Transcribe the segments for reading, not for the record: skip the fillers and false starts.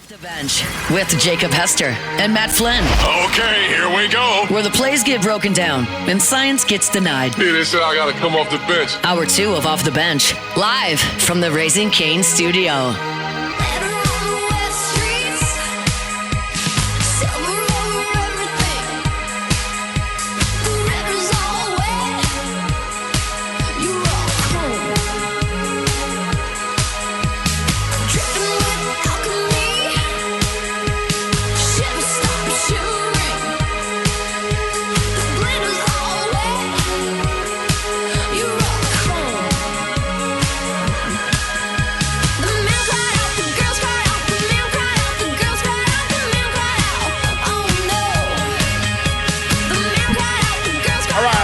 The Bench with Jacob Hester and Matt Flynn. Okay, here we go. Where the plays get broken down and science gets denied. Yeah, they said I got to come off the bench. Hour 2 of Off the Bench, live from the Raising Cane studio.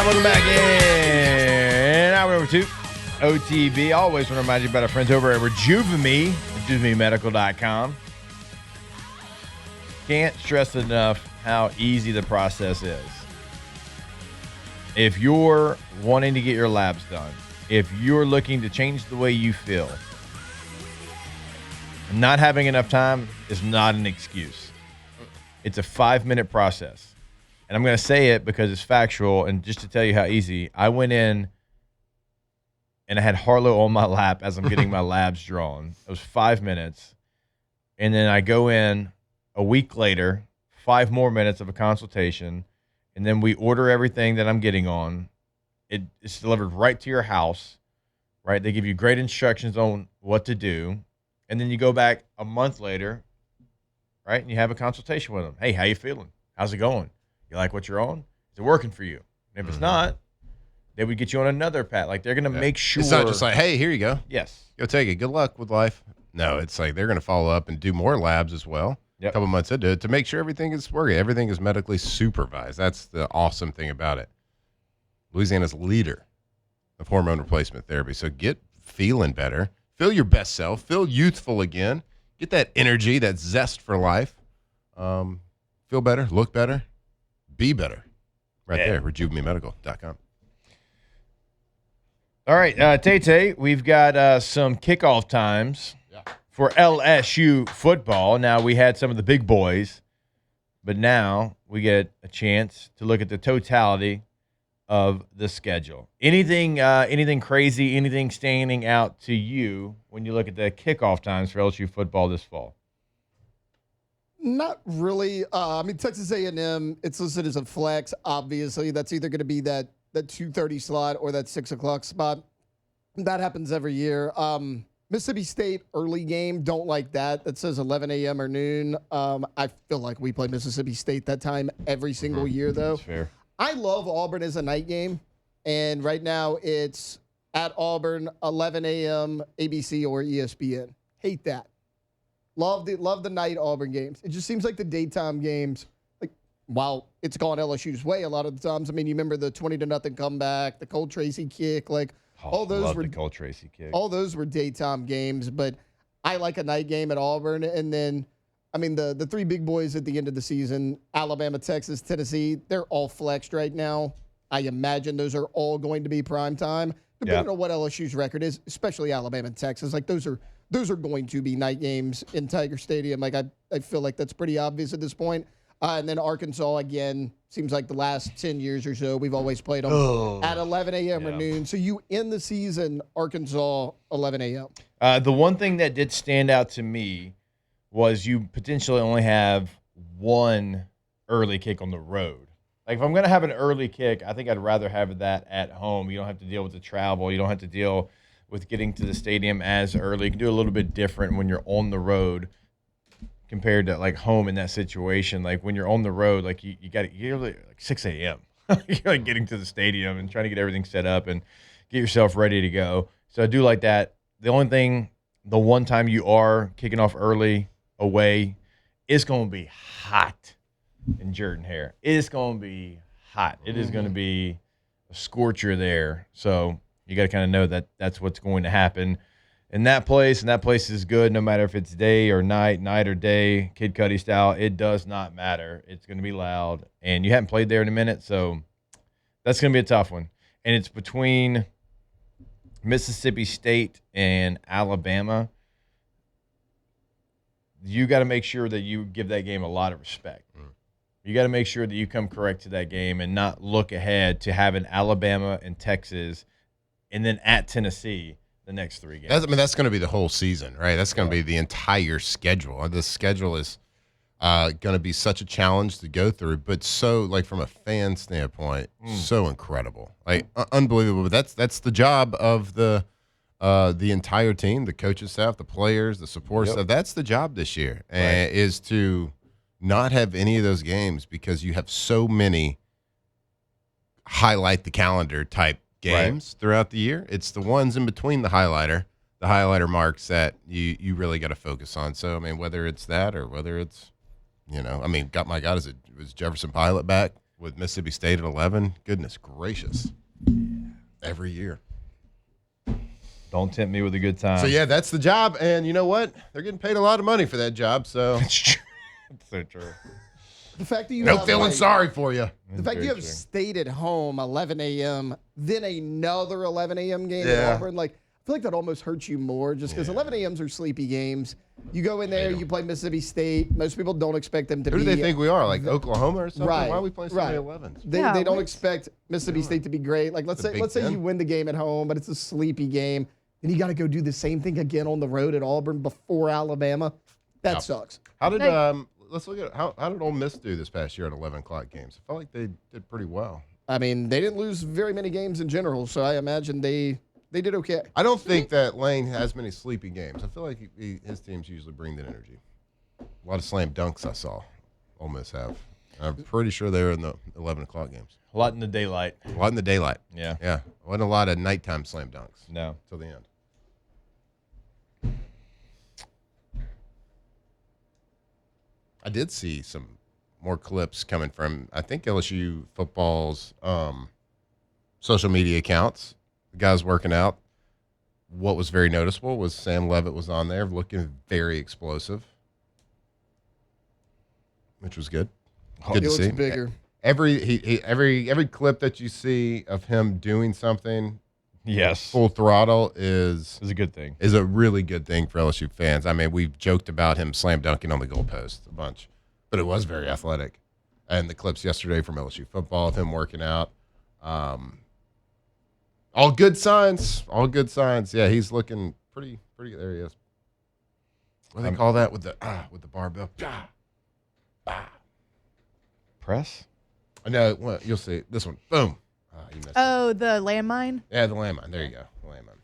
Welcome back in. Hour number 2, OTB. Always want to remind you about our friends over at RejuveMe.com. Can't stress enough how easy the process is. If you're wanting to get your labs done, if you're looking to change the way you feel, not having enough time is not an excuse. It's a 5-minute process. And I'm going to say it because it's factual, and just to tell you how easy, I went in and I had Harlow on my lap as I'm getting my labs drawn. It was 5 minutes. And then I go in a week later, 5 more minutes of a consultation, and then we order everything that I'm getting on. It's delivered right to your house, right? They give you great instructions on what to do. And then you go back a month later, right, and you have a consultation with them. Hey, how you feeling? How's it going? You like what you're on? Is it working for you? And if it's not, they would get you on another path. Like, they're going to make sure. It's not just like, hey, here you go. Yes. Go take it. Good luck with life. No, it's like they're going to follow up and do more labs as well. Yep. A couple months into it to make sure everything is working. Everything is medically supervised. That's the awesome thing about it. Louisiana's leader of hormone replacement therapy. So get feeling better. Feel your best self. Feel youthful again. Get that energy, that zest for life. Feel better. Look better. Be better. Right there, RejuveMeMedical.com. All right, Tay, we've got some kickoff times for LSU football. Now, we had some of the big boys, but now we get a chance to look at the totality of the schedule. Anything crazy, anything standing out to you when you look at the kickoff times for LSU football this fall? Not really. Texas A&M, it's listed as a flex. Obviously, that's either going to be that 2:30 slot or that 6 o'clock spot. That happens every year. Mississippi State early game, don't like that. That says 11 a.m. or noon. I feel like we play Mississippi State that time every single year, though. That's fair. I love Auburn as a night game, and right now it's at Auburn, 11 a.m., ABC or ESPN. Hate that. Love the night Auburn games. It just seems like the daytime games, like, while it's gone LSU's way a lot of the times. I mean, you remember the 20-0 comeback, the Cole Tracy kick, like all those were the Cole Tracy kick. All those were daytime games, but I like a night game at Auburn. And then, I mean, the 3 big boys at the end of the season, Alabama, Texas, Tennessee, they're all flexed right now. I imagine those are all going to be prime time, depending on what LSU's record is, especially Alabama and Texas. Like, those are going to be night games in Tiger Stadium. Like, I feel like that's pretty obvious at this point. And then Arkansas, again, seems like the last 10 years or so, we've always played them at 11 a.m. or noon. So you end the season, Arkansas, 11 a.m. The one thing that did stand out to me was you potentially only have one early kick on the road. Like, if I'm going to have an early kick, I think I'd rather have that at home. You don't have to deal with the travel. You don't have to deal with getting to the stadium as early. You can do a little bit different when you're on the road compared to, like, home in that situation. Like, when you're on the road, like, you're like 6 a.m. You're like getting to the stadium and trying to get everything set up and get yourself ready to go. So I do like that. The only thing, the one time you are kicking off early away, it's going to be hot in Jordan-Hare. It's going to be hot. It is going to be a scorcher there. So you got to kind of know that that's what's going to happen in that place, and that place is good no matter if it's day or night, night or day, Kid Cudi style. It does not matter. It's going to be loud, and you haven't played there in a minute, so that's going to be a tough one. And it's between Mississippi State and Alabama. you got to make sure that you give that game a lot of respect. You got to make sure that you come correct to that game and not look ahead to having Alabama and Texas and then at Tennessee the next 3 games. That's going to be the whole season, right? That's going to be the entire schedule. The schedule is going to be such a challenge to go through, but so, like, from a fan standpoint, so incredible. Like, unbelievable. But that's the job of the entire team, the coaching staff, the players, the support staff. That's the job this year, is to not have any of those games because you have so many highlight the calendar type games throughout the year. It's the ones in between the highlighter marks that you really got to focus on. So, I mean, whether it's that or whether it's, was Jefferson Pilot back with Mississippi State at 11? Goodness gracious. Every year. Don't tempt me with a good time. So, yeah, that's the job. And you know what? They're getting paid a lot of money for that job. So, It's true. It's so true. The fact that you no have, feeling sorry for you. The fact you have State at home 11 a.m., then another 11 a.m. game at Auburn, like, I feel like that almost hurts you more just because 11 a.m.s are sleepy games. You go in there, you play Mississippi State. Most people don't expect them to be. Who do they think we are? Like Oklahoma or something? Right. Why are we playing so many 11s? They don't expect Mississippi State to be great. Like, let's say you win the game at home, but it's a sleepy game. Then you got to go do the same thing again on the road at Auburn before Alabama. That sucks. How did let's look at how did Ole Miss do this past year at 11 o'clock games? I felt like they did pretty well. I mean, they didn't lose very many games in general, so I imagine they did okay. I don't think that Lane has many sleepy games. I feel like his teams usually bring that energy. A lot of slam dunks I saw Ole Miss have. I'm pretty sure they were in the 11 o'clock games. A lot in the daylight. A lot in the daylight. Yeah. Yeah. Wasn't a lot of nighttime slam dunks. No. Till the end. I did see some more clips coming from, I think, LSU football's social media accounts. The guys working out. What was very noticeable was Sam Levitt was on there looking very explosive, which was good. Good to He looks see. bigger. Every clip that you see of him doing something Yes. full throttle is It's a good thing. is a really good thing for LSU fans. I mean, we've joked about him slam dunking on the goalpost a bunch, but it was very athletic. And the clips yesterday from LSU football of him working out, all good signs. All good signs. Yeah, he's looking pretty. There he is. What do they call that with the barbell? Press? I know. Well, you'll see this one. Boom. You missed it. Oh, the landmine, Yeah, the landmine. There you go. The landmine.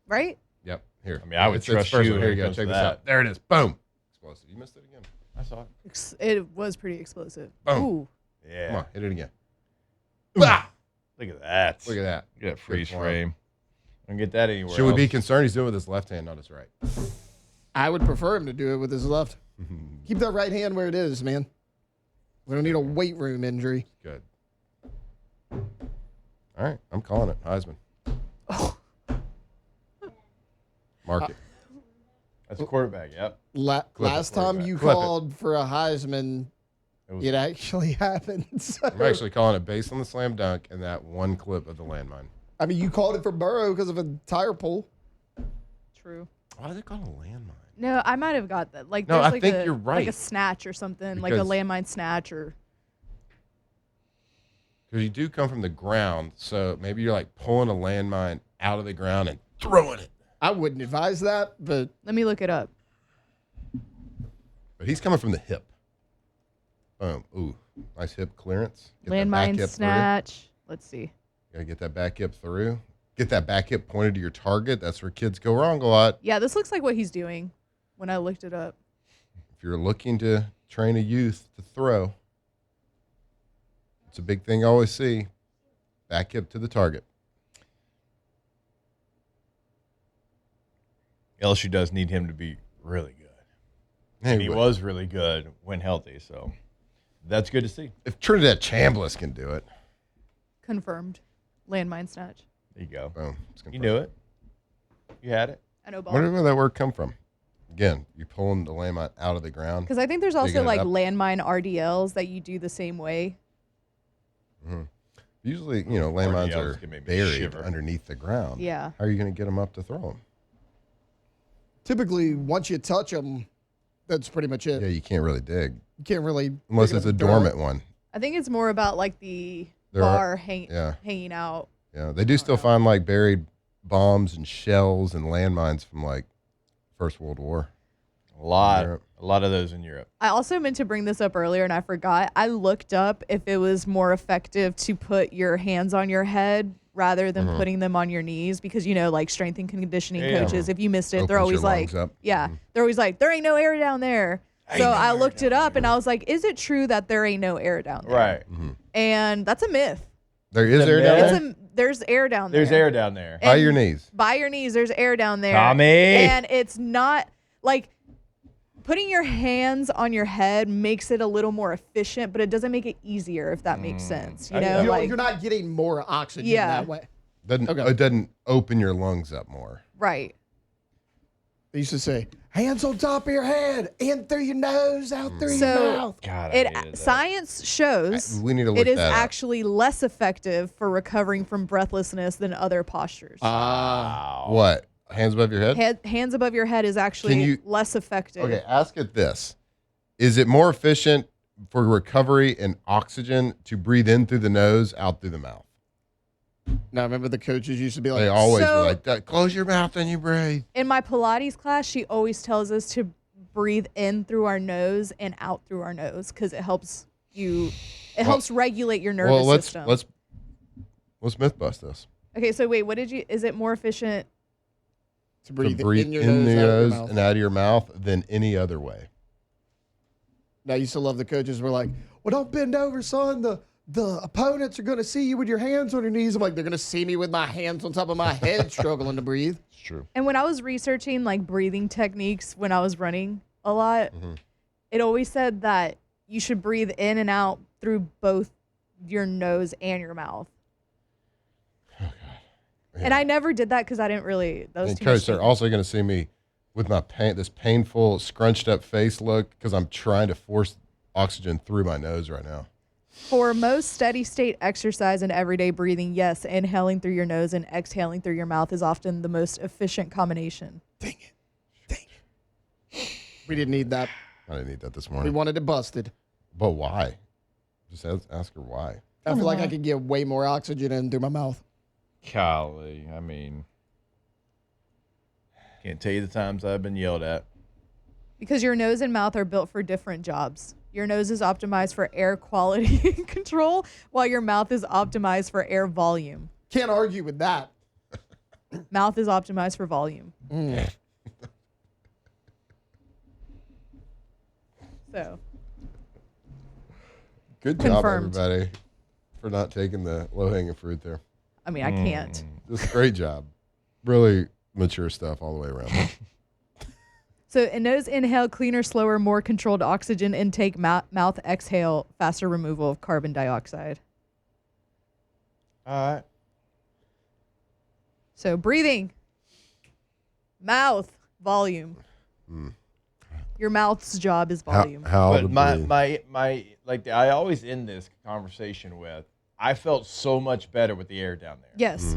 right? Yep. Here. I mean, I would It's trust first you one. when Here it you go. comes Check to this that. out. There it is. Boom. Explosive. You missed it again. I saw it. It was pretty explosive. Boom. Ooh. Yeah. Come on. Hit it again. Look at that. Look at that. Look at that freeze form. frame. I don't get that anywhere Should we be else. concerned he's doing it with his left hand, not his right? I would prefer him to do it with his left. Keep that right hand where it is, man. We don't need a weight room injury. Good. All right. I'm calling it. Heisman. Mark it. That's a quarterback, yep. Last time you Clip it. called for a Heisman, it actually happened. So, I'm actually calling it based on the slam dunk and that one clip of the landmine. I mean, you called it for Burrow because of a tire pull. True. Why do they call it a landmine? No, I might have got that. Like, No, there's I like think a, you're right. Like a snatch or something, like a Because- landmine snatch or. Because you do come from the ground, so maybe you're like pulling a landmine out of the ground and throwing it. I wouldn't advise that, but Let me look it up. But he's coming from the hip. Boom. Ooh, nice hip clearance. Get that back Landmine hip snatch. Let's see. Through. Gotta get that back hip through. Get that back hip pointed to your target. That's where kids go wrong a lot. Yeah, this looks like what he's doing when I looked it up. If you're looking to train a youth to throw, it's a big thing I always see. Back hip to the target. LSU does need him to be really good. Hey, And he was really good when healthy, so that's good to see. If Trinidad Chambliss can do it, Confirmed. Landmine snatch. There you go. boom. It's You knew it. You had it. I know Where ball. did that word come from? Again, you pulling the landmine out of the ground. Because I think there's Digging also it like up. landmine RDLs that you do the same way. Usually, landmines RDLs are can make me buried shiver. underneath the ground. Yeah. How are you going to get them up to throw them? typically, once you touch them, that's pretty much it. Yeah, you can't really dig You can't really unless pick it it's up a and throw dormant it. one. I think it's more about like the There are- bar yeah. hanging out. Yeah, they do still find like buried bombs and shells and landmines from like First World War. A lot Europe. of those in Europe. I also meant to bring this up earlier and I forgot. I looked up if it was more effective to put your hands on your head rather than putting them on your knees because, like strength and conditioning Yeah. coaches, if you missed it, they're Opens always your like, lungs up. they're always like, there ain't no air down there. So I looked it up and I was like, is it true that there ain't no air down there? Right. And that's a myth. There is air down Yeah. there? There's air down there. There's air down there. By your knees. By your knees, there's air down there. Tommy! And it's not like putting your hands on your head makes it a little more efficient, but it doesn't make it easier, if that makes sense. You know, You're not getting more oxygen Yeah. that way. Okay. It doesn't open your lungs up more. right. They used to say, hands on top of your head, in through your nose, out through So- your mouth. God, I hated that. Science shows We need to look it is that up. actually less effective for recovering from breathlessness than other postures. Wow. What? Hands above your head? Hands above your head is actually Can you- less effective. Okay, ask it this. Is it more efficient for recovery and oxygen to breathe in through the nose, out through the mouth? Now, remember the coaches used to be like, They always So- were like, close your mouth and you breathe. In my Pilates class, she always tells us to breathe in through our nose and out through our nose because it helps helps regulate your nervous Well, system. let's myth bust this. Okay, so wait, is it more efficient? to breathe, To breathe in your in nose, the out of your nose mouth. and out of your mouth than any other way. I used to love the coaches were like, well, don't bend over, son. The opponents are going to see you with your hands on your knees. I'm like, they're going to see me with my hands on top of my head struggling to breathe. It's true. And when I was researching like breathing techniques when I was running a lot, it always said that you should breathe in and out through both your nose and your mouth. And I never did that because I didn't really. That was And too much coach, they're thinking. also going to see me with my this painful, scrunched up face look because I'm trying to force oxygen through my nose right now. For most steady state exercise and everyday breathing, yes, inhaling through your nose and exhaling through your mouth is often the most efficient combination. Dang it. We didn't need that. I didn't need that this We morning. wanted it busted. But why? Just ask her why. I feel like I could get way more oxygen in through my mouth. Golly, I mean, can't tell you the times I've been yelled at. Because your nose and mouth are built for different jobs. Your nose is optimized for air quality control, while your mouth is optimized for air volume. Can't argue with that. Mouth is optimized for volume. So, Good job, Confirmed. everybody, for not taking the low-hanging fruit there. I mean, I can't. Just great job. Really mature stuff all the way around. So, a nose inhale, cleaner, slower, more controlled oxygen intake, mouth exhale, faster removal of carbon dioxide. All right. So, breathing, mouth, volume. Your mouth's job is volume. How to But breathe. my like I always end this conversation with, I felt so much better with the air down there. Yes.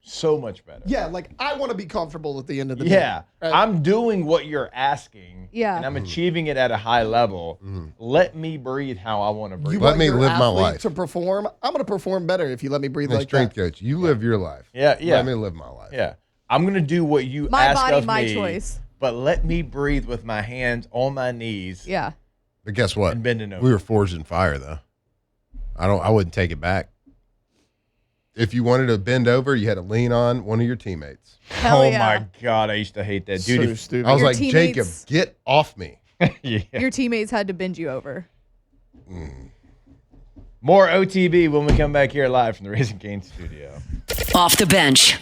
So much better. Yeah, like I want to be comfortable at the end of the day. Yeah, Right? I'm doing what you're asking. Yeah. and I'm achieving it at a high level. Let me breathe how I want to breathe. You Let want me your live my athlete life. to perform. I'm going to perform better if you let me breathe Hey, like strength that. coach, you live your life. Yeah, yeah. Let me live my life. Yeah, I'm gonna do what you My ask body, of my me, choice. But let me breathe with my hands on my knees. Yeah. But guess what? And bending over. We were forged in fire, though. I wouldn't take it back. If you wanted to bend over, you had to lean on one of your teammates. Hell Oh yeah. my God, I used to hate that, dude. So If- stupid. I was Your like, Jacob, teammates- get off me. yeah. Your teammates had to bend you over. More OTB when we come back here live from the Raising Cane studio. Off the bench.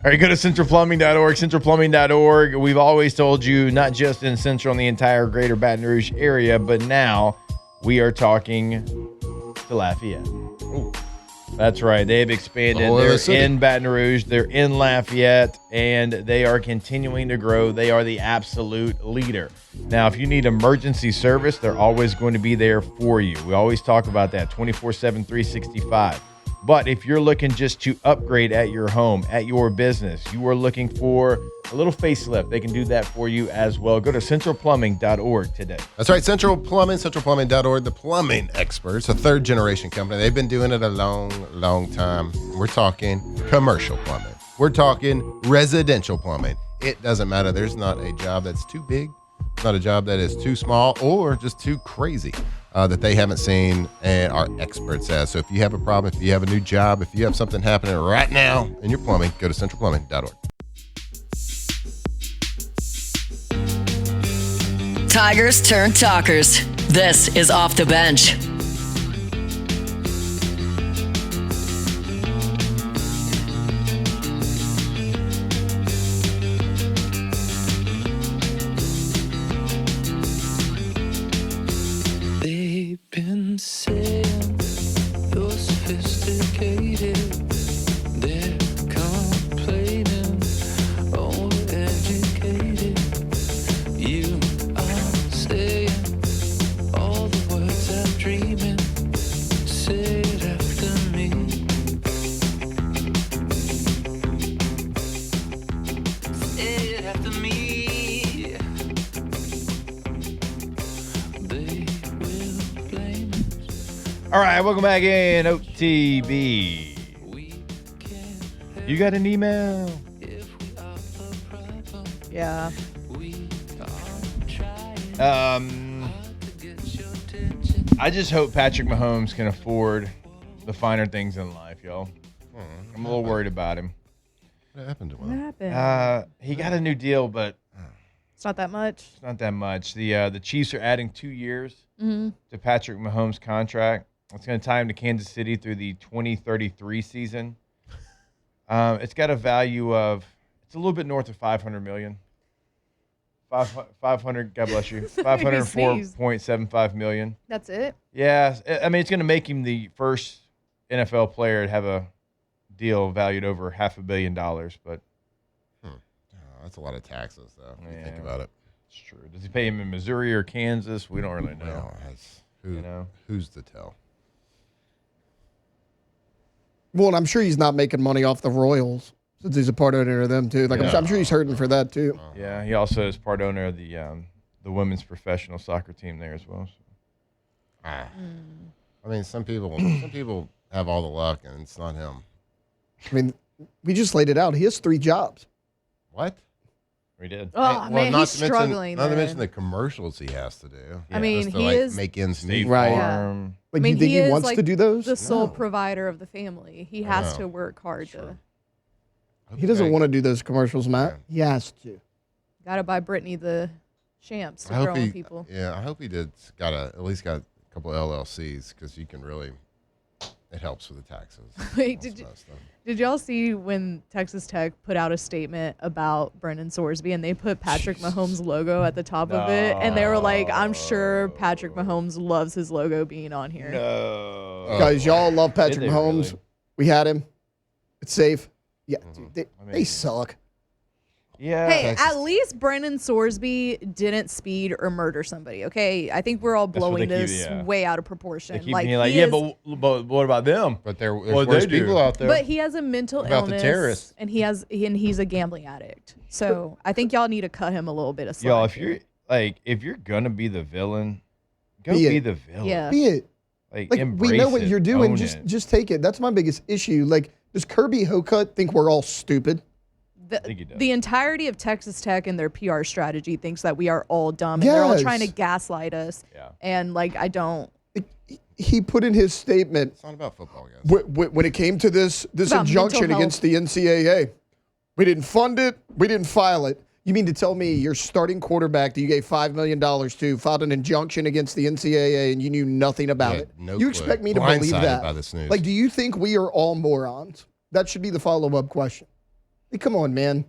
All right, go to centralplumbing.org, centralplumbing.org. We've always told you, not just in Central and the entire greater Baton Rouge area, but now we are talking to Lafayette. Ooh. That's right. They've expanded. The whole other They're city. in Baton Rouge. They're in Lafayette, and they are continuing to grow. They are the absolute leader. Now, if you need emergency service, they're always going to be there for you. We always talk about that 24/7, 365. But if you're looking just to upgrade at your home, at your business, you are looking for a little facelift, they can do that for you as well. Go to centralplumbing.org today. That's right, Central Plumbing, centralplumbing.org, the plumbing experts, a third-generation company. They've been doing it a long, long time. We're talking commercial plumbing. We're talking residential plumbing. It doesn't matter. There's not a job that's too big, not a job that is too small, or just too crazy that they haven't seen and are experts at. So if you have a problem, if you have a new job, if you have something happening right now in your plumbing, go to centralplumbing.org. Tigers turn talkers. This is Off the Bench. They've been saying you're sophisticated. They're complaining, overeducated. You are saying all the words I'm dreaming. Say it after me. Say it after me. They will blame us. All right, welcome back in OTB. We can't You got an email? if we are the problem. Yeah. We are trying to get your attention. I just hope Patrick Mahomes can afford the finer things in life, y'all. I'm a little worried about him. What happened to What him? happened? He got a new deal, but It's not that much. it's not that much. The Chiefs are adding 2 years Mm-hmm. to Patrick Mahomes' contract. It's going to tie him to Kansas City through the 2033 season. It's got a value of, it's a little bit north of $500 million. 500, God bless you, $504.75 million. That's it. Yeah, I mean, it's going to make him the first NFL player to have a deal valued over $500 million, but Oh, that's a lot of taxes, though, if you think Yeah. about it. it's true. Does he pay him in Missouri or Kansas? We don't really know. Well, You know? who's to tell? Well, and I'm sure he's not making money off the Royals since he's a part owner of them too. Like I'm sure he's hurting for that too. Yeah, he also is part owner of the women's professional soccer team there as well. So. I mean, some people have all the luck, and it's not him. I mean, we just laid it out. He has 3 jobs. What? We did. Oh, man, he's struggling. Not to mention man. the commercials he has to do. I mean, just to, he like, is make ends meet. State Right. Farm. Like, I mean, you think he is, wants like, to do those? the sole No. provider of the family. He has to work hard to. He doesn't want to do those commercials, Matt. He has to. Got to buy Brittany the champs to I hope throw on he. people. Yeah, I hope he did. At least got a couple LLCs because you can really. It helps with the taxes. Wait, all did that stuff. Did y'all see when Texas Tech put out a statement about Brendan Sorsby and they put Patrick Mahomes' logo at the top of it? And they were like, I'm sure Patrick Mahomes loves his logo being on here. No. Guys, y'all love Patrick they Mahomes. really? We had him. It's safe. Yeah, dude, they mean- suck. Yeah. Hey, Texas- at least Brendan Sorsby didn't speed or murder somebody, okay? I think we're all That's what blowing they keep- this yeah. way out of They proportion. keep Like, being like, he yeah, is- but what about them? But there's What'd worse they do? people out there. But he has a mental What about the illness, terrorists? and he's a gambling addict. So I think y'all need to cut him a little bit of slack. Y'all, here. if you're gonna be the villain, go Be be it. the villain. Yeah. Be it. Like Like embrace we know what it, you're doing. own Just it. just take it. That's my biggest issue. Like, does Kirby Hocutt think we're all stupid? think he does. The entirety of Texas Tech and their PR strategy thinks that we are all dumb and they're all Yes. trying to gaslight us. Yeah. And like I don't. He put in his statement it's not about football, guys. when it came to this about injunction mental against the NCAA. We didn't fund it. We didn't file it. You mean to tell me your starting quarterback that you gave $5 million to filed an injunction against the NCAA and you knew nothing about Yeah, it? no You clue. expect me to believe Blindsided that? by this news. Like, do you think we are all morons? That should be the follow-up question. Like, come on, man.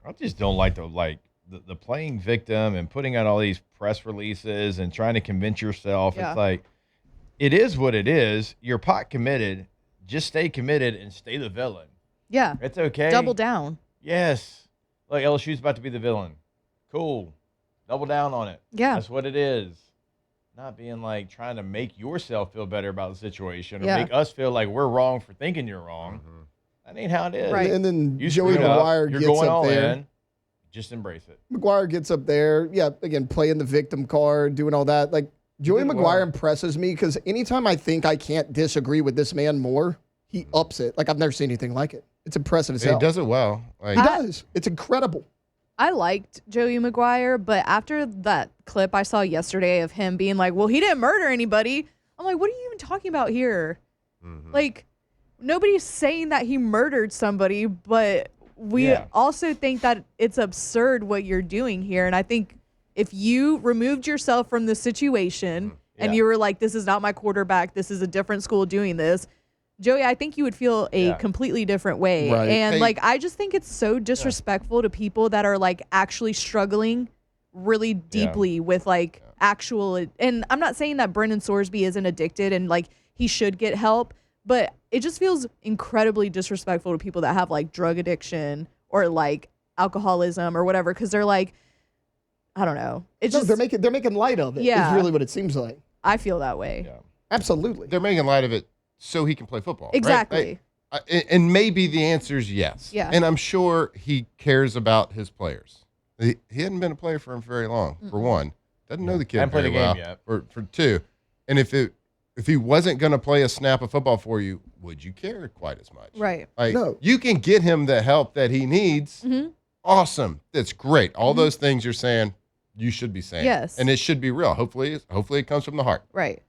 I just don't like the playing victim and putting out all these press releases and trying to convince yourself. Yeah. It's like, it is what it is. You're pot committed. Just stay committed and stay the villain. Yeah. It's okay. Double down. Yes. Like LSU's about to be the villain. Cool. Double down on it. Yeah. That's what it is. not being like trying to make yourself feel better about the situation or Yeah. make us feel like we're wrong for thinking you're wrong. That ain't how it is. Right. And then You Joey screwed up. McGuire You're gets going up all there. in. Just embrace it. McGuire gets up there. Yeah, again, playing the victim card, doing all that. Like, Joey did McGuire well. impresses me because anytime I think I can't disagree with this man more, he ups it. Like, I've never seen anything like it. It's impressive as He hell. does it well. Like, He does. It's incredible. I liked Joey McGuire, but after that clip I saw yesterday of him being like, well, he didn't murder anybody, I'm like, what are you even talking about here? Like, nobody's saying that he murdered somebody, but we Yeah. also think that it's absurd what you're doing here. And I think if you removed yourself from the situation and Yeah. you were like, this is not my quarterback, this is a different school doing this, Joey, I think you would feel a Yeah. completely different way. Right. And Hey. like, I just think it's so disrespectful to people that are like actually struggling really deeply with like actual, and I'm not saying that Brendan Sorsby isn't addicted and like he should get help, but it just feels incredibly disrespectful to people that have like drug addiction or like alcoholism or whatever. Cause they're like, I don't know. It's No, just, they're making light of it. Yeah. Is really what it seems like. I feel that way. Yeah. Absolutely. they're making light of it so he can play football. right? Exactly. And maybe the answer is yes. Yeah. And I'm sure he cares about his players. He hadn't been a player for him for very long, for one. Doesn't know the kid Haven't played very a game well. yet. For two. And if he wasn't going to play a snap of football for you, would you care quite as much? Right. Like, No. you can get him the help that he needs. Mm-hmm. Awesome. That's great. All those things you're saying, you should be saying. Yes. And it should be real. Hopefully it comes from the heart. Right.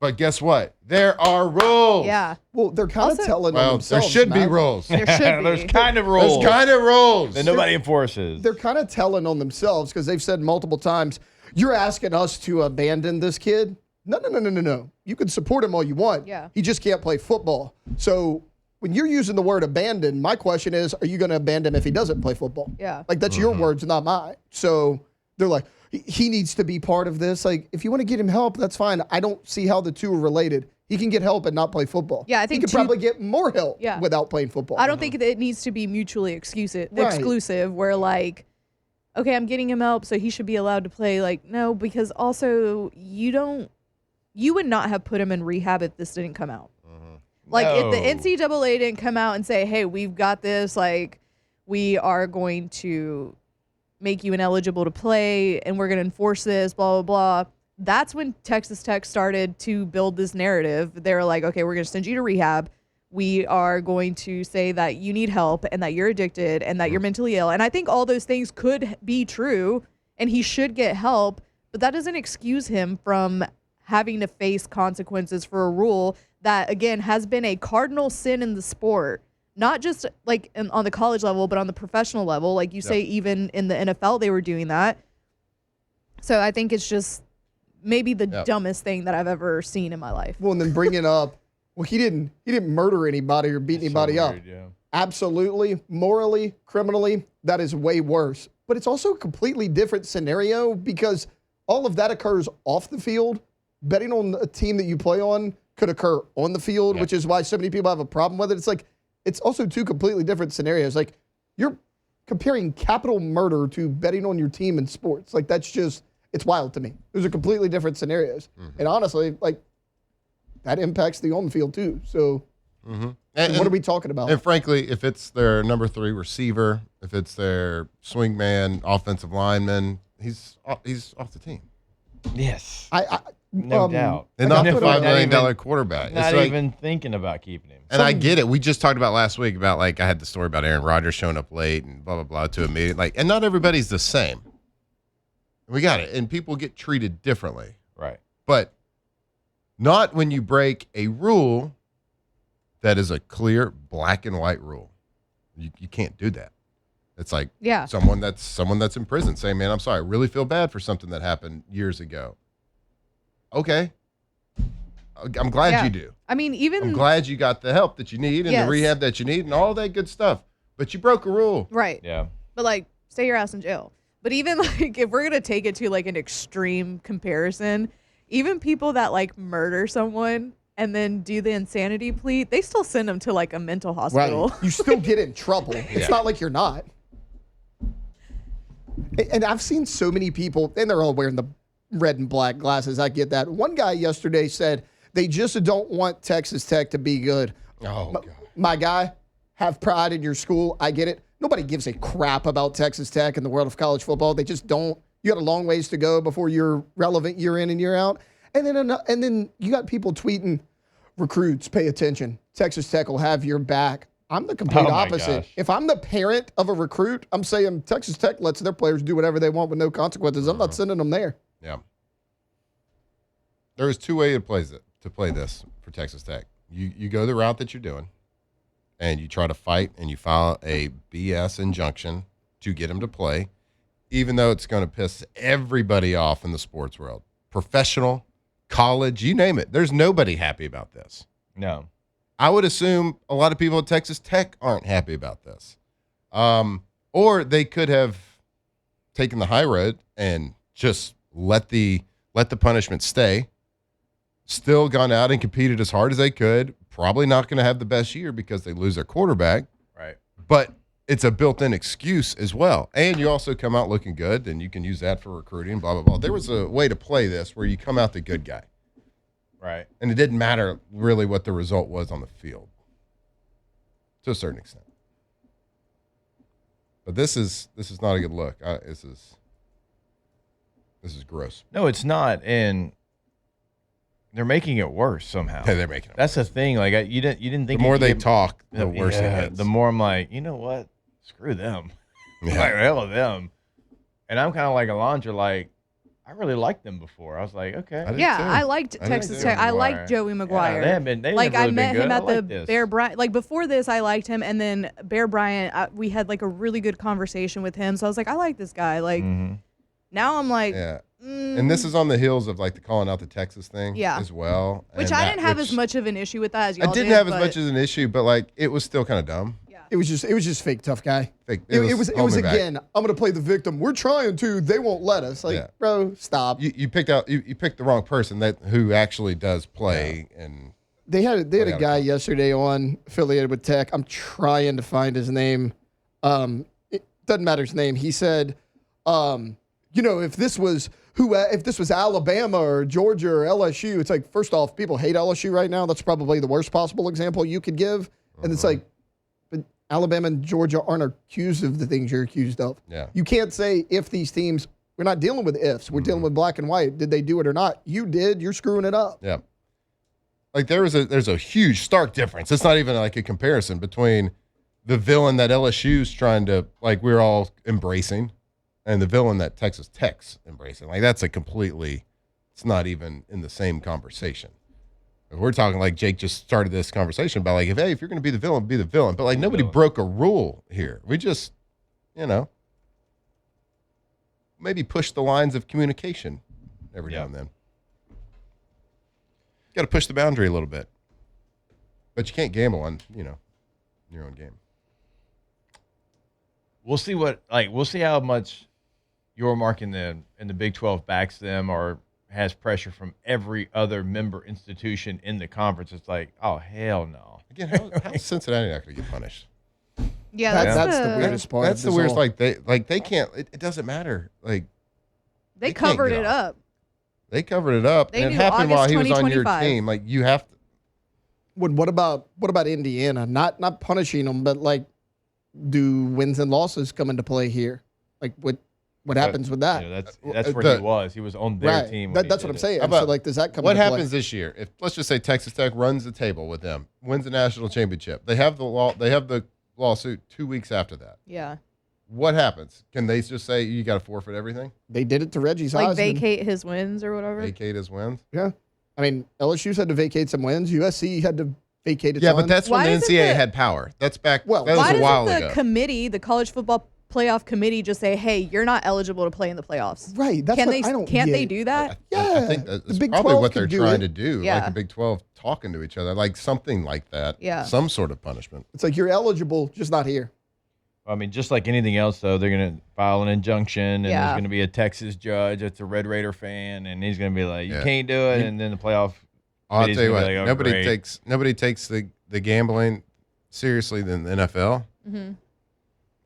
But guess what? There are rules. Yeah. Well, they're kind of Also- telling on Well, there themselves. should be Matt. rules. There should be. There's kind of rules There's kind of rules. that nobody enforces. They're kind of telling on themselves because they've said multiple times, you're asking us to abandon this kid. No. You can support him all you want. Yeah. He just can't play football. So when you're using the word abandon, my question is, are you going to abandon him if he doesn't play football? Yeah. Like, that's your words, not mine. So they're like, he needs to be part of this. Like, if you want to get him help, that's fine. I don't see how the two are related. He can get help and not play football. Yeah, I think he could two- probably get more help Yeah. without playing football. I don't think that it needs to be mutually exclusive, Right. where like, okay, I'm getting him help, so he should be allowed to play. Like, no, because also you would not have put him in rehab if this didn't come out. Like, if the NCAA didn't come out and say, hey, we've got this, like, we are going to make you ineligible to play and we're going to enforce this, blah, blah, blah. That's when Texas Tech started to build this narrative. They were like, okay, we're going to send you to rehab. We are going to say that you need help and that you're addicted and that you're mentally ill. And I think all those things could be true and he should get help, but that doesn't excuse him from having to face consequences for a rule that, again, has been a cardinal sin in the sport. Not just like on the college level, but on the professional level. Like you say, even in the NFL, they were doing that. So I think it's just maybe the dumbest thing that I've ever seen in my life. Well, and then bringing up, well, he didn't murder anybody or beat anybody up. Yeah. Absolutely, morally, criminally, that is way worse. But it's also a completely different scenario because all of that occurs off the field. Betting on a team that you play on could occur on the field, which is why so many people have a problem with it. It's like, it's also two completely different scenarios. Like, you're comparing capital murder to betting on your team in sports. Like, that's just, it's wild to me. Those are completely different scenarios. And honestly, like, that impacts the on field too. So, what are we talking about? And frankly, if it's their number 3 receiver, if it's their swing man, offensive lineman, he's off the team. Yes. No doubt. And not the put $5 on- million quarterback. Not It's like, even thinking about keeping him. and I get it. We just talked about last week about, like, I had the story about Aaron Rodgers showing up late and blah, blah, blah to a meeting. Like, and not everybody's the same. We got it. And people get treated differently. Right. But not when you break a rule that is a clear black and white rule. You can't do that. It's like Yeah. someone that's in prison saying, man, I'm sorry, I really feel bad for something that happened years ago. Okay. I'm glad Yeah. you do. I mean, even I'm glad you got the help that you need and Yes. the rehab that you need and all that good stuff. But you broke a rule. right. Yeah. But like, stay your ass in jail. But even like, if we're gonna take it to like an extreme comparison, even people that like murder someone and then do the insanity plea, they still send them to like a mental hospital. Right. You still get in trouble. It's not like you're not. And I've seen so many people, and they're all wearing the red and black glasses. I get that. One guy yesterday said they just don't want Texas Tech to be good. Oh, God. My guy, have pride in your school. I get it. Nobody gives a crap about Texas Tech in the world of college football. They just don't. You got a long ways to go before you're relevant year in and year out. And then you got people tweeting, recruits, pay attention. Texas Tech will have your back. I'm the complete opposite. Gosh. If I'm the parent of a recruit, I'm saying Texas Tech lets their players do whatever they want with no consequences. I'm not sending them there. Yeah. There is two ways to play this for Texas Tech. You go the route that you're doing, and you try to fight, and you file a BS injunction to get them to play, even though it's going to piss everybody off in the sports world. Professional, college, you name it. There's nobody happy about this. No. I would assume a lot of people at Texas Tech aren't happy about this. Or they could have taken the high road and just let the punishment stay, still gone out and competed as hard as they could, probably not going to have the best year because they lose their quarterback. Right. But it's a built-in excuse as well. And you also come out looking good, and you can use that for recruiting, blah, blah, blah. There was a way to play this where you come out the good guy. Right. And it didn't matter really what the result was on the field to a certain extent. But this is not a good look. This is gross. No, it's not. And they're making it worse somehow. Hey, they're making it That's worse. the thing. Like you didn't think The more it could they get- talk, the worse it gets. The more I'm like, you know what? Screw them. Yeah. Like, hell with them. And I'm kind of like Alondra, like, I really liked them before. I was like, okay. I did Yeah, too. I liked I did Texas too. Tech. I Joey liked McGuire. Joey McGuire. Yeah, they like have I really met been him good. at I the like this. Bear Bryant. Like before this, I liked him, and then Bear Bryant, we had like a really good conversation with him. So I was like, I like this guy. Like now I'm like, Yeah. And this is on the heels of like the calling out the Texas thing Yeah. as well. which And I that- didn't have which as much of an issue with that as y'all I didn't did, have as but- much as an issue, but like it was still kind of dumb. It was just fake tough guy. Like, It was holding back. again, I'm going to play the victim. We're trying to. They won't let us. Like, Yeah. bro, stop. You picked the wrong person who actually does play and They had a gotta guy yesterday on affiliated with Tech. I'm trying to find his name. It doesn't matter his name. He said, if this was Alabama or Georgia or LSU, it's like, first off, people hate LSU right now. That's probably the worst possible example you could give. And it's like, but Alabama and Georgia aren't accused of the things you're accused of. Yeah. You can't say if these teams. We're not dealing with ifs. We're dealing with black and white. Did they do it or not? You did. You're screwing it up. yeah. Like there's a huge stark difference. It's not even like a comparison between the villain that LSU's trying to like we're all embracing and the villain that Texas Tech's embracing. Like that's it's not even in the same conversation. We're talking like Jake just started this conversation about like if you're going to be the villain, be the villain. But like nobody broke a rule here. We just, maybe push the lines of communication every now and then. Got to push the boundary a little bit. But you can't gamble on, your own game. We'll see how much Yormark in the Big 12 backs them or has pressure from every other member institution in the conference. It's like, oh, hell no. Again, how's Cincinnati not going to get punished? Yeah, That's the weirdest part. That's of the this weirdest. all. Like they can't. It doesn't matter. Like they can't covered get it off. up. They covered it up, They and it knew happened while August he was on your 2025. team. Like you have to. What about Indiana? Not punishing them, but like, do wins and losses come into play here? Like what happens with that? That's where he was. He was on their Right. team. when That's he what I'm did it. saying. How about- So like, does that come? What into play? happens this year? If let's just say Texas Tech runs the table with them, wins the national championship, they have the lawsuit 2 weeks after that. Yeah, What happens? Can they just say you got to forfeit everything? They did it to Reggie's like Heisman. vacate his wins or whatever. Vacate his wins? Yeah, I mean LSU's had to vacate some wins. USC had to vacate its Yeah, own. but that's when Why the isn't NCAA the- had power. That's back. Well, that was Why a while doesn't the ago. committee, the college football playoff committee, just say, "Hey, you're not eligible to play in the playoffs"? right. That's Can what they? I don't Can't get. they do that? I think Yeah, that's the Big probably 12 what they're could do trying it. to do. Like Yeah. a Big 12 talking to each other, like something like that. Yeah. Some sort of punishment. It's like you're eligible, just not here. I mean, just like anything else, though, they're going to file an injunction, and Yeah. there's going to be a Texas judge that's a Red Raider fan, and he's going to be like, you Yeah. can't do it, and then the playoff. I'll tell committee's you gonna what. be like, oh, nobody takes the gambling seriously than the NFL. Mm-hmm.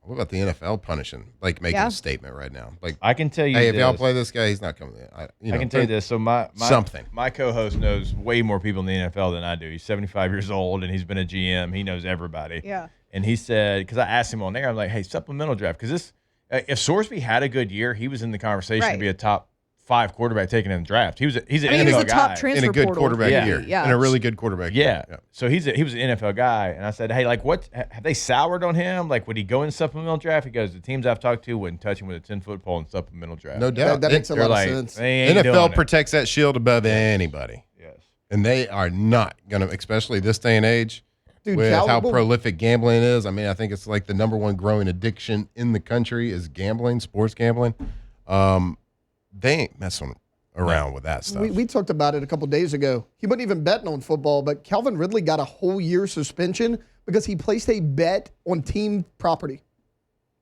What about the NFL punishing, like making Yeah. a statement right now? Like, I can tell you hey, if y'all this. play this guy, he's not coming in. I can tell you this. So my something. My co-host knows way more people in the NFL than I do. He's 75 years old and he's been a GM. He knows everybody. Yeah. And he said, because I asked him on there, I'm like, hey, supplemental draft, because this, if Sorsby had a good year, he was in the conversation to Right. be a top 5 quarterback taken in the draft. He's an I mean, NFL he was a guy. top transfer In a good portal. quarterback Yeah. year. Yeah. In a really good quarterback Yeah. year. So he was an NFL guy, and I said, hey, like, what have they soured on him? Like, would he go in supplemental draft? He goes, the teams I've talked to wouldn't touch him with a 10-foot pole in supplemental draft. No doubt. That makes a They're lot like, of sense. they ain't doing NFL it. protects that shield above anybody. Yes. And they are not going to, especially this day and age, Dude, with how Cal- prolific gambling is. I mean, I think it's like the number one growing addiction in the country is gambling, sports gambling. They ain't messing around with that stuff. We talked about it a couple days ago. He wasn't even betting on football, but Calvin Ridley got a whole year suspension because he placed a bet on team property.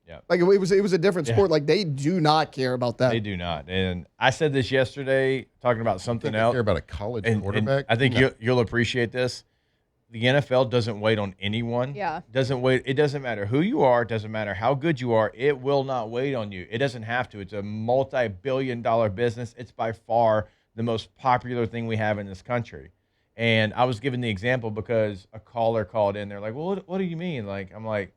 Yeah. Like it was a different sport. Like they do not care about that. They do not. And I said this yesterday, talking about something Think they else. care about a college And quarterback? I think No. you'll appreciate this. The NFL doesn't wait on anyone. Yeah. Doesn't wait. It doesn't matter who you are. It doesn't matter how good you are. It will not wait on you. It doesn't have to. It's a multi-billion-dollar business. It's by far the most popular thing we have in this country. And I was given the example because a caller called in. They're like, well, what do you mean? Like, I'm like,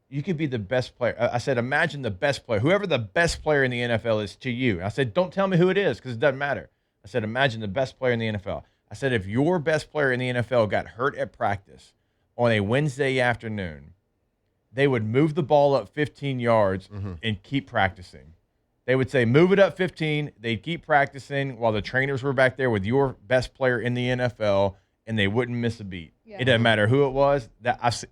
you could be the best player. I said, imagine the best player, whoever the best player in the NFL is to you. I said, don't tell me who it is because it doesn't matter. I said, imagine the best player in the NFL. I said, if your best player in the NFL got hurt at practice on a Wednesday afternoon, they would move the ball up 15 yards and keep practicing. They would say, move it up 15. They'd keep practicing while the trainers were back there with your best player in the NFL, and they wouldn't miss a beat. Yeah. It doesn't matter who it was.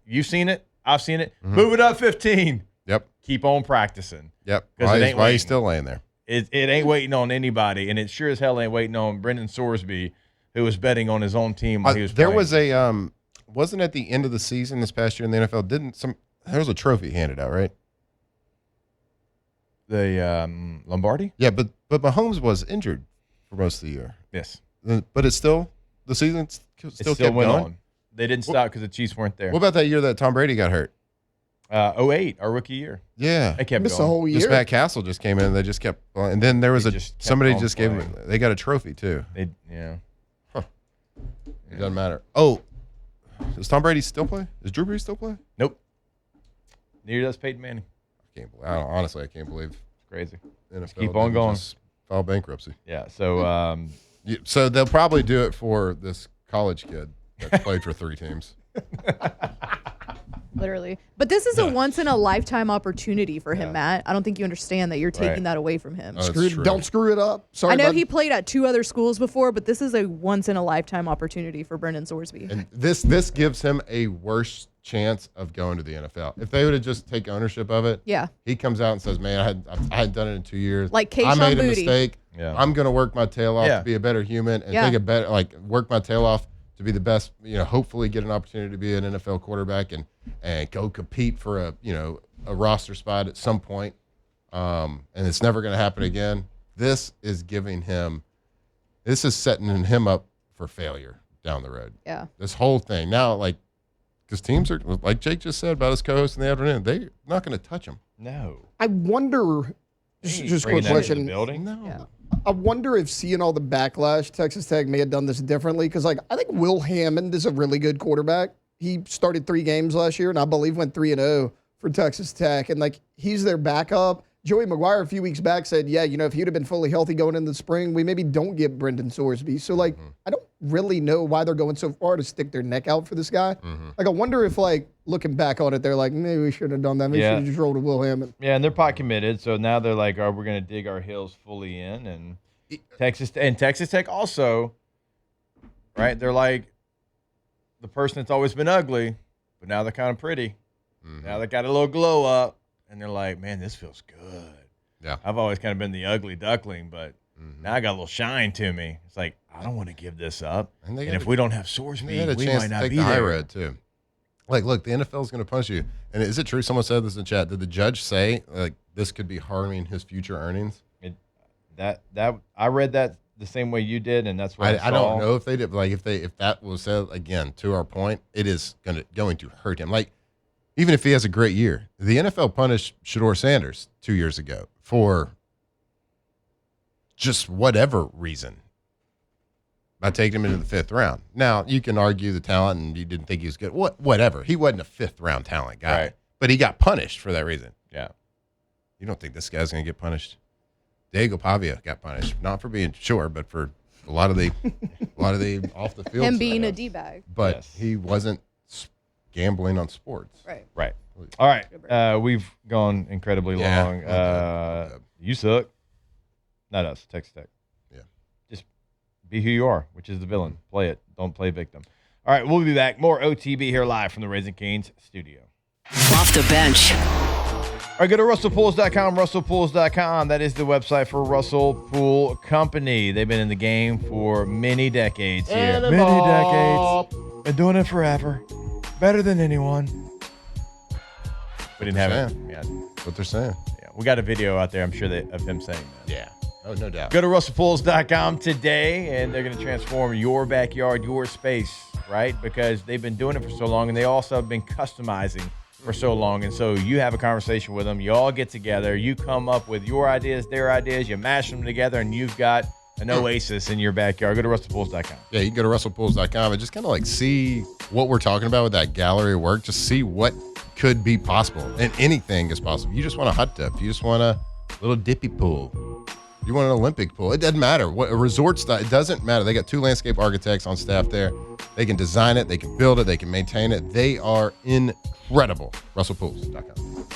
You've seen it. I've seen it. Move it up 15. Yep. Keep on practicing. Yep. 'Cause Why, it is, ain't why are you waiting. still laying there? It ain't waiting on anybody, and it sure as hell ain't waiting on Brendan Sorsby, who was betting on his own team while he was There playing. was a wasn't at the end of the season this past year in the NFL. There was a trophy handed out, right? The Lombardi? Yeah, but Mahomes was injured for most of the year. Yes. But it's still the season still It still kept went going. on. They didn't stop because the Chiefs weren't there. What about that year that Tom Brady got hurt? 08, our rookie year. Yeah, They kept Missed going. a whole just year. Matt Castle just came in. And they just kept, and then there was They just kept somebody on just gave playing. him. They got a trophy too. Yeah. It doesn't matter. Oh, does Tom Brady still play? Does Drew Brees still play? Nope. Neither does Peyton Manning. Honestly, I can't believe It's crazy. NFL keep on didn't going. just file bankruptcy. Yeah. So So they'll probably do it for this college kid that played for 3 teams. Literally. But this is a once in a lifetime opportunity for him, Matt. I don't think you understand that you're taking Right. that away from him. Oh, that's true. Don't screw it up. Sorry, I know bud. he played at 2 other schools before, but this is a once in a lifetime opportunity for Brendan Sorsby. And this gives him a worse chance of going to the NFL. If they would have just take ownership of it, Yeah. he comes out and says, "Man, I hadn't done it in 2 years. Like I Kayshon made a Boutte. mistake. Yeah. I'm going to work my tail off Yeah. to be a better human and Yeah. take a better work my tail off to be the best. Hopefully get an opportunity to be an NFL quarterback and go compete for a roster spot at some point. And it's never going to happen again. This is setting him up for failure down the road. Yeah. This whole thing now, because teams are, like Jake just said about his co-host in the afternoon, they're not going to touch him. no. I wonder. Just Bringing quick that into the question. building. No. Yeah. I wonder if seeing all the backlash, Texas Tech may have done this differently. Because, I think Will Hammond is a really good quarterback. He started 3 games last year, and I believe went 3-0 for Texas Tech. And, he's their backup. Joey McGuire a few weeks back said, yeah, if he'd have been fully healthy going into the spring, we maybe don't get Brendan Sorsby. So, I don't really know why they're going so far to stick their neck out for this guy. I wonder if, looking back on it, they're like, maybe we shouldn't have done that. Maybe we Yeah. should have just rolled with Will Hammond. Yeah, and they're pot committed, so now they're like, "Oh, we're going to dig our heels fully in." And Texas Tech also, right? They're like the person that's always been ugly, but now they're kind of pretty. Now they got a little glow up, and they're like, "Man, this feels good." Yeah. I've always kind of been the ugly duckling, but now I got a little shine to me. It's like I don't want to give this up. And And, they got if a- we don't have They Sorsby, had a we chance might to not take be the high there. road too. Look, the NFL is going to punish you. And is it true? Someone said this in chat. Did the judge say this could be harming his future earnings? That I read that the same way you did, and that's what I I don't saw. know if they did. If that was said again, to our point, it is going to hurt him. Even if he has a great year. The NFL punished Shedeur Sanders 2 years ago for just whatever reason by taking him into the 5th round. Now, you can argue the talent and you didn't think he was good. Whatever. He wasn't a 5th round talent guy. Right. But he got punished for that reason. Yeah. You don't think this guy's going to get punished? Diego Pavia got punished, not for being short, but for a lot of the off the field Him stuff. being a D-bag. But Yes. he wasn't gambling on sports. Right. Right. All right. We've gone incredibly Yeah. long. Okay. You suck. Not us. Texas Tech. Yeah. Just be who you are, which is the villain. Play it. Don't play victim. All right. We'll be back. More OTB here live from the Raising Cane's studio. Off the bench. All right, go to russellpools.com, russellpools.com. That is the website for Russell Pool Company. They've been in the game for many decades here. Many decades. Been doing it forever. Better than anyone. We didn't have it. Yeah, That's what they're saying. yeah. We got a video out there, I'm sure, of him saying that. Yeah. Oh, no doubt. Go to russellpools.com today, and they're going to transform your backyard, your space, right? Because they've been doing it for so long, and they also have been customizing for so long. And so you have a conversation with them. You all get together. You come up with your ideas, their ideas. You mash them together, and you've got an oasis in your backyard. Go to russellpools.com. Yeah, you can go to russellpools.com and just kind of like see what we're talking about with that gallery of work. Just see what could be possible. And anything is possible. You just want a hot tub. You just want a little dippy pool. You want an Olympic pool. It doesn't matter. What a resort style, it doesn't matter. They got 2 landscape architects on staff there. They can design it. They can build it. They can maintain it. They are incredible. russellpools.com.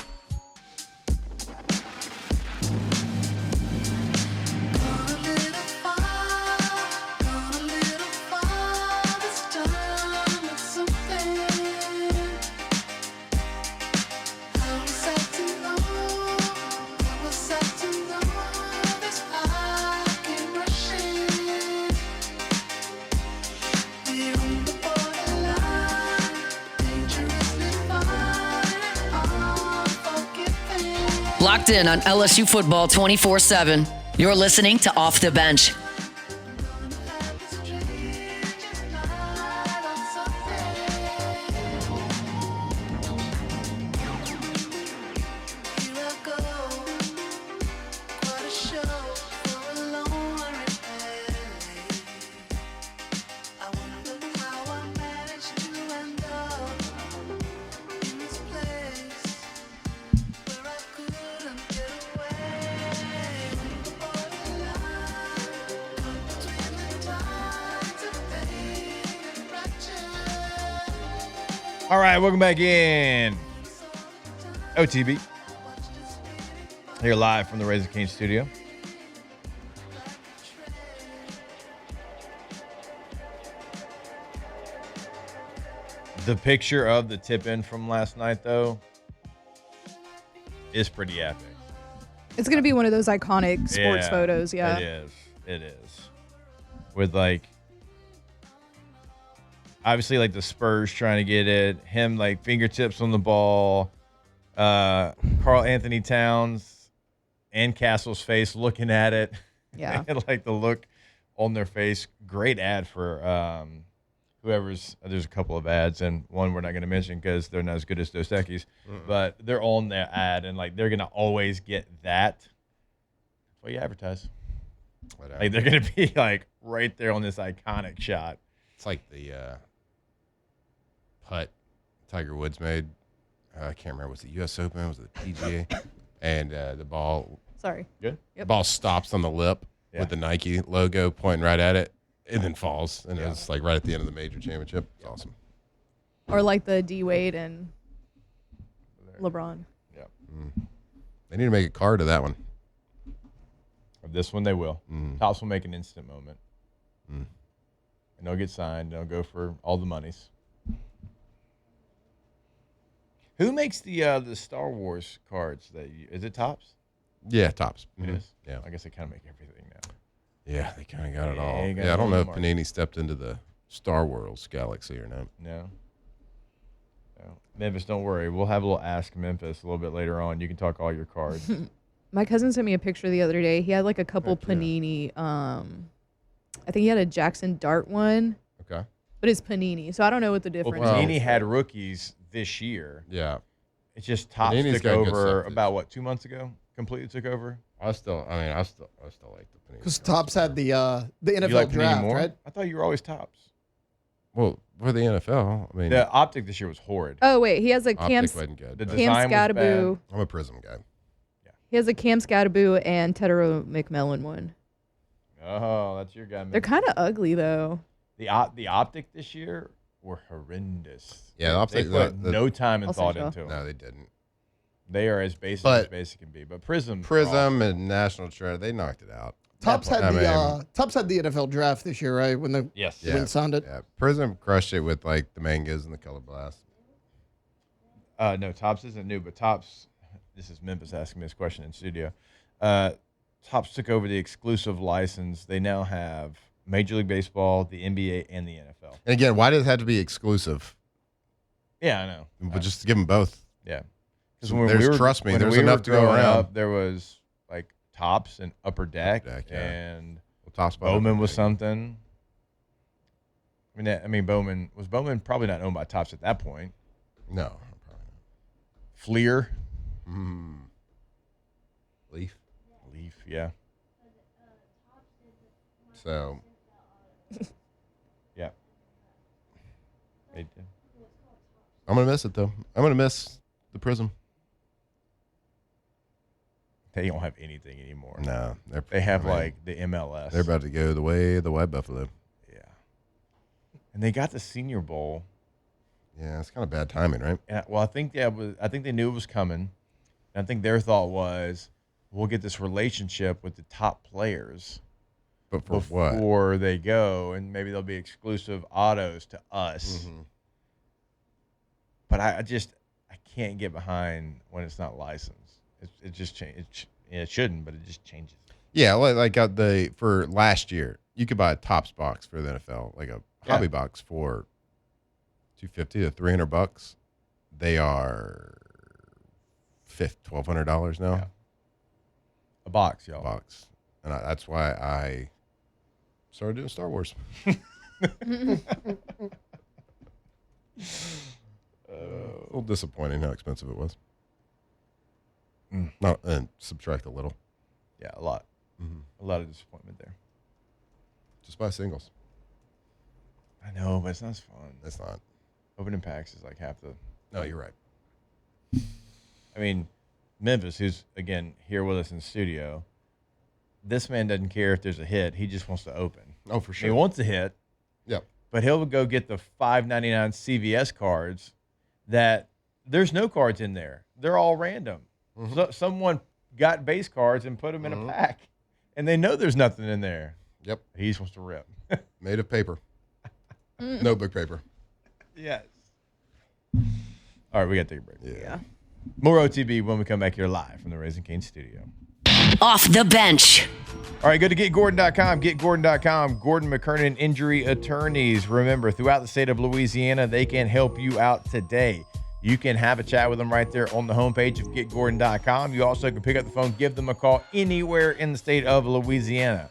Locked in on LSU football 24/7. You're listening to Off the Bench. All right, welcome back in. OTB. Here live from the Raising Cane's studio. The picture of the tip-in from last night, though, is pretty epic. It's going to be one of those iconic sports Yeah, photos. Yeah. It is. It is. With, like, obviously, like, the Spurs trying to get it. Him, like, fingertips on the ball. Karl Anthony Towns and Castle's face looking at it. Yeah. And, like, the look on their face. Great ad for whoever's. There's a couple of ads, and one we're not going to mention because they're not as good as Dos Equis. But they're on their ad, and, like, they're going to always get that. That's what you advertise. Whatever. Like, they're going to be, like, right there on this iconic shot. It's like the putt Tiger Woods made. I can't remember. Was it U.S. Open? Was it the PGA? And the ball Sorry. Good? Yep. ball stops on the lip Yeah. with the Nike logo pointing right at it and then falls. And it's like right at the end of the major championship. It's awesome. Or like the D Wade and LeBron. Yeah. They need to make a card of that one. Of this one, they will. Tops will make an instant moment. And they'll get signed. They'll go for all the monies. Who makes the Star Wars cards? Is it Tops? Yeah, tops. It is? Yeah. I guess they kind of make everything now. Yeah, they kind of got it Yeah, all. you got Yeah, I it don't on know the if market. Panini stepped into the Star Wars galaxy or not. No. Memphis, don't worry. We'll have a little Ask Memphis a little bit later on. You can talk all your cards. My cousin sent me a picture the other day. He had like a couple Heck yeah. Panini. I think he had a Jackson Dart one, Okay. but it's Panini. So I don't know what the Well, difference is. Panini had rookies this year. Yeah. It's just Tops Panini's took got good over stuff, about, 2 months ago? Completely took over? I still like the Panini. Because Tops had the You NFL like Panini draft, more? right? I thought you were always Tops. Well, for the NFL, I mean, The optic this year was horrid. Oh wait, he has a Cam optic wasn't good. The but design was Scadaboo. bad. I'm a Prism guy. He has a Cam Scadaboo and Tedero McMillan one. Oh, that's your guy. They're kind of ugly though. The optic this year were horrendous. Yeah, the they optic- put the- no time and I'll thought send you. into them. No, they didn't. They are as basic But as basic can be. But Prism, And National Treasure, they knocked it out. Tops had I the Tops had the NFL draft this year, right? When the yes, Yeah. when signed it. Yeah, Prism crushed it with like the mangas and the color blast. No, Tops isn't new, but Tops. This is Memphis asking me this question in studio. Tops took over the exclusive license. They now have Major League Baseball, the NBA, and the NFL. And again, why does it have to be exclusive? Yeah, I know. But just give them both. Yeah, Trust me, when there's we were enough to go growing around. up, there was like Tops and Upper Deck, Upper Deck, yeah. and Well, top spot. Bowman was something. Bowman was probably not owned by Tops at that point. No. Probably Fleer, not. Leaf. yeah, So yeah. They did. I'm gonna miss it though. I'm gonna miss the Prism. They don't have anything anymore. No, They have I mean, like the MLS. they're about to go the way of the White Buffalo. Yeah, and they got the Senior Bowl. Yeah, it's kind of bad timing, right? And, I think they knew it was coming. And I think their thought was, we'll get this relationship with the top players But for what? before they go, and maybe they'll be exclusive autos to us. Mhm. But I can't get behind when it's not licensed. It just changes. It shouldn't, but it just changes. Yeah, like for last year, you could buy a Topps box for the NFL, like a hobby box for $250 to $300. They are $1,200 now. Yeah. A box, y'all. Box, and that's why I started doing Star Wars. A little disappointing how expensive it was. Not and subtract a little. Yeah, a lot. A lot of disappointment there. Just buy singles. I know, but it's not as fun. It's not. Opening packs is like half the. No, you're right. I mean, Memphis, who's again here with us in the studio, this man doesn't care if there's a hit. He just wants to open. Oh, for He sure. wants a hit, Yep. but he'll go get the $5.99 CVS cards that there's no cards in there. They're all random. So, someone got base cards and put them in a pack, and they know there's nothing in there. Yep. He just wants to rip. Made of paper. Notebook paper. Yes. All right, we got to take a break. Yeah. More OTB when we come back here live from the Raising Cane studio. Off the bench. All right, go to getgordon.com, getgordon.com. Gordon McKernan Injury Attorneys. Remember, throughout the state of Louisiana, they can help you out today. You can have a chat with them right there on the homepage of getgordon.com. You also can pick up the phone, give them a call anywhere in the state of Louisiana.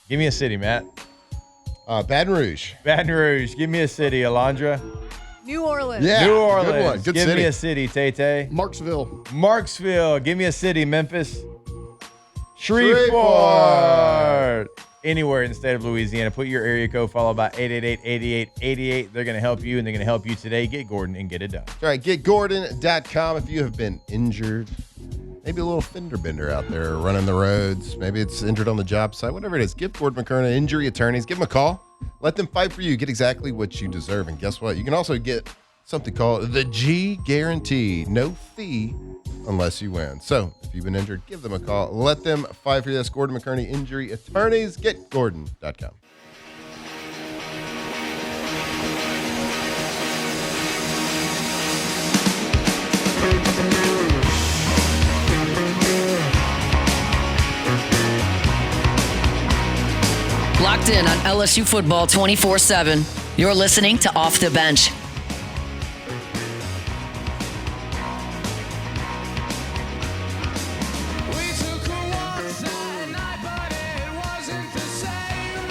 Give me a city, Matt. Baton Rouge. Baton Rouge. Give me a city, Alondra. New Orleans. Yeah. New Orleans. Good one. Good give city. me a city, Tay-Tay. Marksville. Marksville. Give me a city, Memphis. Shreveport. Anywhere in the state of Louisiana. Put your area code followed by 888-8888. They're going to help you, and they're going to help you today. Get Gordon and get it done. All right, getgordon.com. If you have been injured, maybe a little fender bender out there running the roads, maybe it's injured on the job site, whatever it is, give Gordon McKernan Injury Attorneys. Give them a call. Let them fight for you. Get exactly what you deserve. And guess what? You can also get something called the G Guarantee. No fee unless you win. So if you've been injured, give them a call. Let them fight for you. That's Gordon McKernan Injury Attorneys. GetGordon.com. Locked in on LSU football 24/7. You're listening to Off the Bench. We took a walk that night, but it wasn't the same.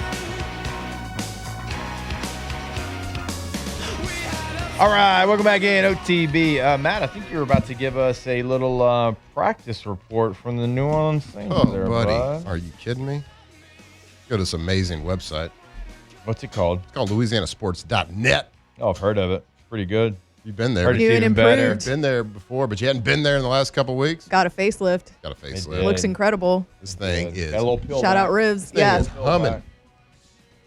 We had a All right, welcome back in OTB. Matt, I think you were about to give us a little practice report from the New Orleans Saints. Oh, there, buddy. bud. Are you kidding me? Go to this amazing website. What's it called? It's called LouisianaSports.net. Oh, I've heard of it. It's pretty good. You've been there. Heard it's New and even better. improved. Been there before, but you hadn't been there in the last couple weeks. Got a facelift. Got a It facelift. did. Looks incredible. This thing Got is a little peel Shout back. out ribs. thing Yeah. is humming.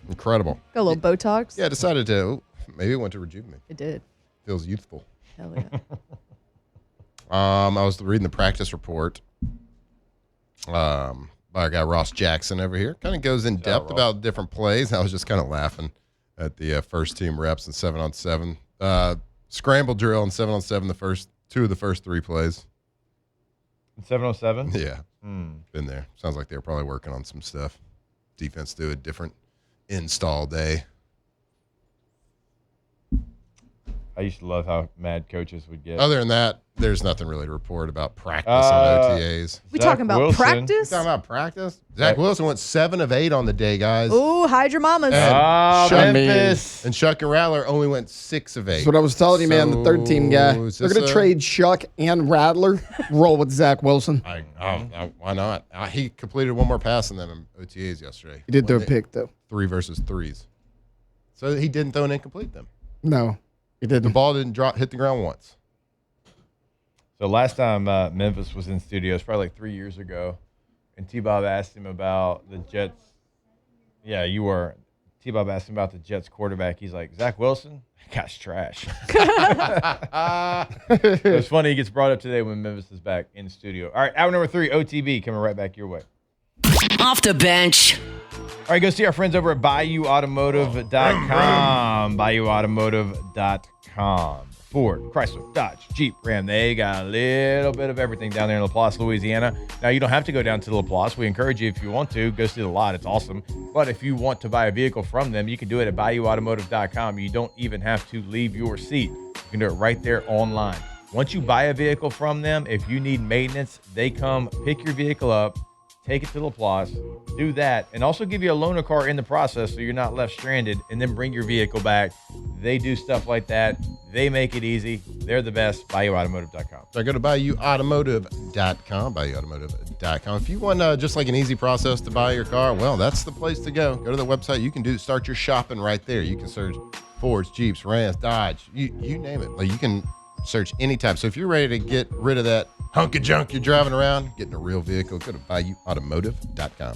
Incredible. Got a little Botox. Yeah, I decided to. Maybe it went to rejuvenate. It did. Feels youthful. Hell yeah. I was reading the practice report by our guy Ross Jackson over here. Kind of goes in depth about different plays. I was just kind of laughing at the first team reps in 7-on-7. Scramble drill in 7-on-7, the first two of the first three plays. 707? Yeah, been there. Sounds like they were probably working on some stuff. Defense do a different install day. I used to love how mad coaches would get. Other than that, there's nothing really to report about practice and OTAs. We Zach talking about Wilson. practice? Talking about practice? Zach Wilson went 7 of 8 on the day, guys. Ooh, hide your mamas. Oh, Shut Memphis. And Chuck and Rattler only went 6 of 8. That's what I was telling you, man. The third team guy. is They're this going to trade Shuck and Rattler. Roll with Zach Wilson. Why not? He completed one more pass than them in OTAs yesterday. He did throw a pick, though. 3 versus 3s. So he didn't throw an incomplete them. No, he The didn't. ball didn't hit the ground once. So last time Memphis was in studios, probably like 3 years ago, and T-Bob asked him about the Jets. Yeah, you were. T-Bob asked him about the Jets quarterback. He's like, Zach Wilson? That guy's trash. It's funny he gets brought up today when Memphis is back in studio. All right, hour number 3, OTB, coming right back your way. Off the bench. All right, go see our friends over at BayouAutomotive.com. BayouAutomotive.com. Ford, Chrysler, Dodge, Jeep, Ram. They got a little bit of everything down there in LaPlace, Louisiana. Now, you don't have to go down to LaPlace. We encourage you, if you want to, go see the lot. It's awesome. But if you want to buy a vehicle from them, you can do it at BayouAutomotive.com. You don't even have to leave your seat. You can do it right there online. Once you buy a vehicle from them, if you need maintenance, they come pick your vehicle up, take it to LaPlace, do that, and also give you a loaner car in the process so you're not left stranded, and then bring your vehicle back. They do stuff like that. They make it easy. They're the best. BayouAutomotive.com. So go to BayouAutomotive.com, BayouAutomotive.com. If you want just like an easy process to buy your car, well, that's the place to go. Go to the website. You can start your shopping right there. You can search Fords, Jeeps, Rams, Dodge, you name it. Like, you can search anytime. So if you're ready to get rid of that hunk of junk you're driving around, getting a real vehicle, go to BayouAutomotive.com.